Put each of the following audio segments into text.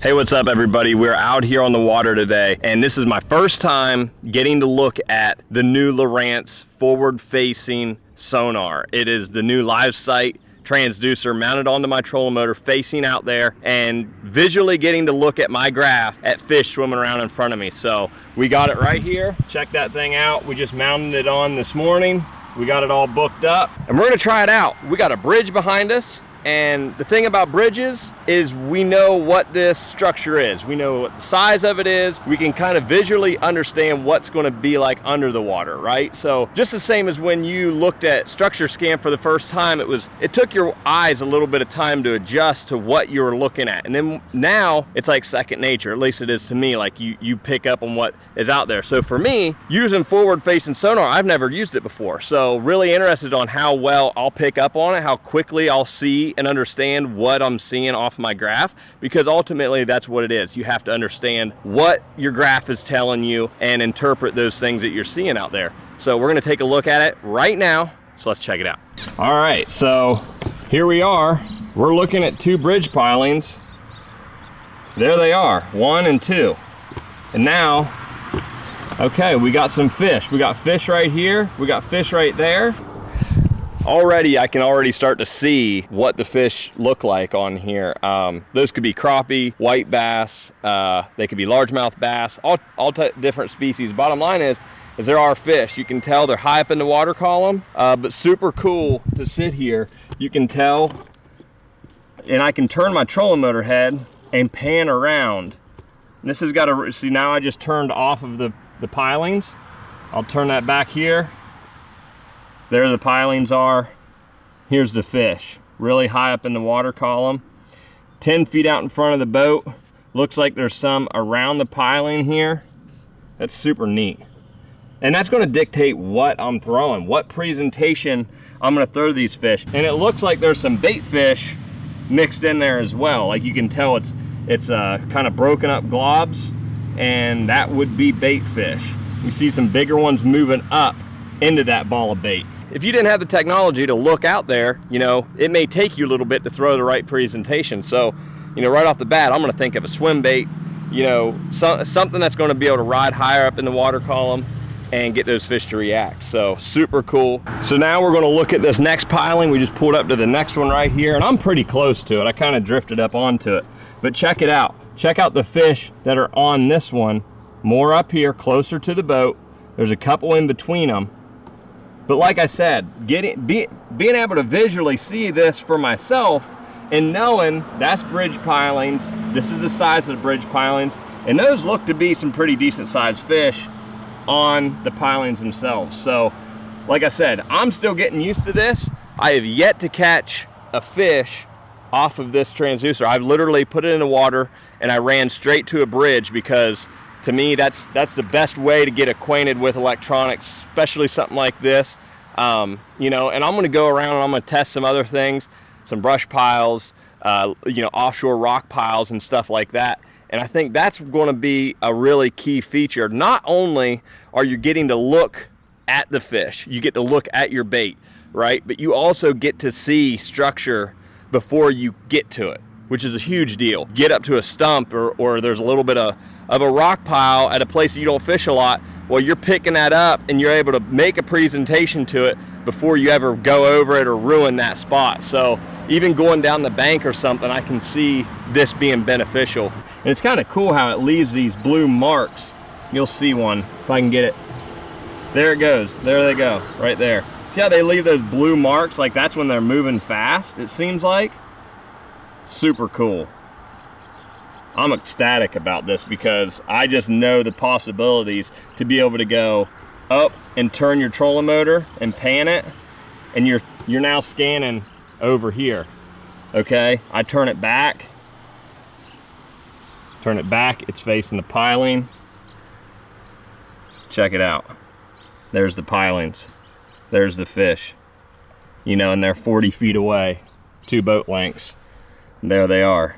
Hey, what's up everybody? We're out here on the water today, and this is my first time getting to look at the new Lowrance forward-facing sonar. It is the new LiveSight transducer mounted onto my trolling motor, facing out there and visually getting to look at my graph at fish swimming around in front of me. So we got it right here. Check that thing out. We just mounted it on this morning. We got it all booked up and we're gonna try it out. We got a bridge behind us. And the thing about bridges is we know what this structure is. We know what the size of it is. We can kind of visually understand what's going to be like under the water, right? So just the same as when you looked at structure scan for the first time, it took your eyes a little bit of time to adjust to what you were looking at. And then now it's like second nature, at least it is to me, like you pick up on what is out there. So for me, using forward facing sonar, I've never used it before. So really interested on how well I'll pick up on it, how quickly I'll see and understand what I'm seeing off my graph, because ultimately that's what it is. You have to understand what your graph is telling you and interpret those things that you're seeing out there. So we're going to take a look at it right now. So let's check it out. All right, so here we are. We're looking at two bridge pilings. There they are, 1 and 2. And now, okay, we got some fish. We got fish right here. We got fish right there. Already, I can already start to see what the fish look like on here. Those could be crappie, white bass, they could be largemouth bass, all different species. Bottom line is there are fish. You can tell they're high up in the water column, but super cool to sit here. You can tell, and I can turn my trolling motor head and pan around. And this has got to, see now I just turned off of the pilings. I'll turn that back here. There the pilings are. Here's the fish, really high up in the water column. 10 feet out in front of the boat. Looks like there's some around the piling here. That's super neat. And that's gonna dictate what I'm throwing, what presentation I'm gonna throw these fish. And it looks like there's some bait fish mixed in there as well. Like you can tell it's kind of broken up globs, and that would be bait fish. You see some bigger ones moving up into that ball of bait. If you didn't have the technology to look out there, you know, it may take you a little bit to throw the right presentation. So, you know, right off the bat, I'm gonna think of a swim bait, you know, something that's gonna be able to ride higher up in the water column and get those fish to react. So super cool. So now we're gonna look at this next piling. We just pulled up to the next one right here, and I'm pretty close to it. I kind of drifted up onto it, but check it out. Check out the fish that are on this one, more up here, closer to the boat. There's a couple in between them. But like I said, being able to visually see this for myself and knowing that's bridge pilings, this is the size of the bridge pilings, and those look to be some pretty decent sized fish on the pilings themselves. So like I said, I'm still getting used to this. I have yet to catch a fish off of this transducer. I've literally put it in the water and I ran straight to a bridge, because to me, that's the best way to get acquainted with electronics, especially something like this. You know, and I'm gonna go around and I'm gonna test some other things, some brush piles, you know, offshore rock piles and stuff like that. And I think that's gonna be a really key feature. Not only are you getting to look at the fish, you get to look at your bait, right? But you also get to see structure before you get to it, which is a huge deal. Get up to a stump or there's a little bit of a rock pile at a place that you don't fish a lot. Well, you're picking that up and you're able to make a presentation to it before you ever go over it or ruin that spot. So even going down the bank or something, I can see this being beneficial. And it's kind of cool how it leaves these blue marks. You'll see one if I can get it. There it goes. There they go, right there. See how they leave those blue marks? Like that's when they're moving fast, it seems like. Super cool. I'm ecstatic about this because I just know the possibilities to be able to go up and turn your trolling motor and pan it, and you're now scanning over here. Okay, I turn it back, it's facing the piling. Check it out. There's the pilings, there's the fish, you know, and they're 40 feet away, 2 boat lengths. There they are.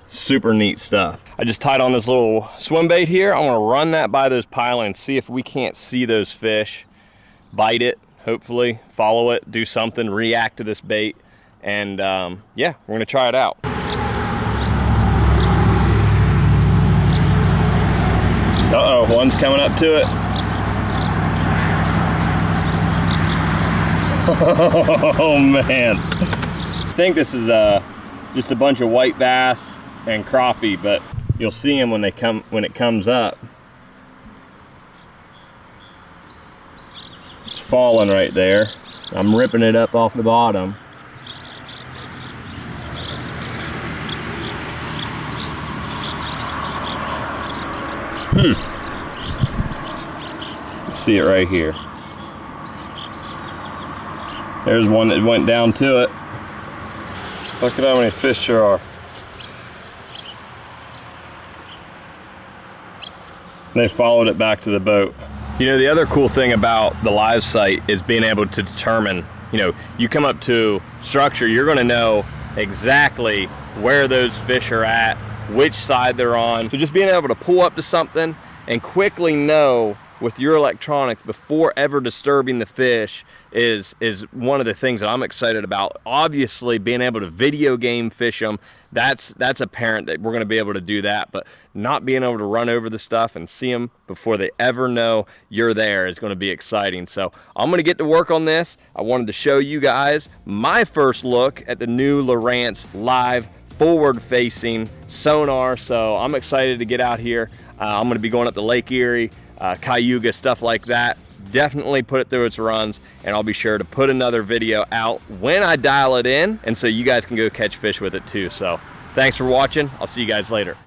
Super neat stuff. I just tied on this little swim bait here. I'm gonna run that by those pilings, see if we can't see those fish, bite it, hopefully, follow it, do something, react to this bait, and yeah, we're gonna try it out. One's coming up to it. Oh man. I think this is just a bunch of white bass and crappie, but you'll see them when it comes up. It's falling right there. I'm ripping it up off the bottom. See it right here. There's one that went down to it. Look at how many fish there are. They followed it back to the boat. You know, the other cool thing about the LiveSight is being able to determine, you know, you come up to structure, you're gonna know exactly where those fish are at, which side they're on. So just being able to pull up to something and quickly know with your electronics before ever disturbing the fish is one of the things that I'm excited about. Obviously, being able to video game fish them, that's apparent that we're going to be able to do that, but not being able to run over the stuff and see them before they ever know you're there is going to be exciting. So I'm going to get to work on this. I wanted to show you guys my first look at the new Lowrance Live forward-facing sonar. So I'm excited to get out here. I'm going to be going up to Lake Erie, Cayuga, stuff like that. Definitely put it through its runs, and I'll be sure to put another video out when I dial it in, and so you guys can go catch fish with it too. So thanks for watching. I'll see you guys later.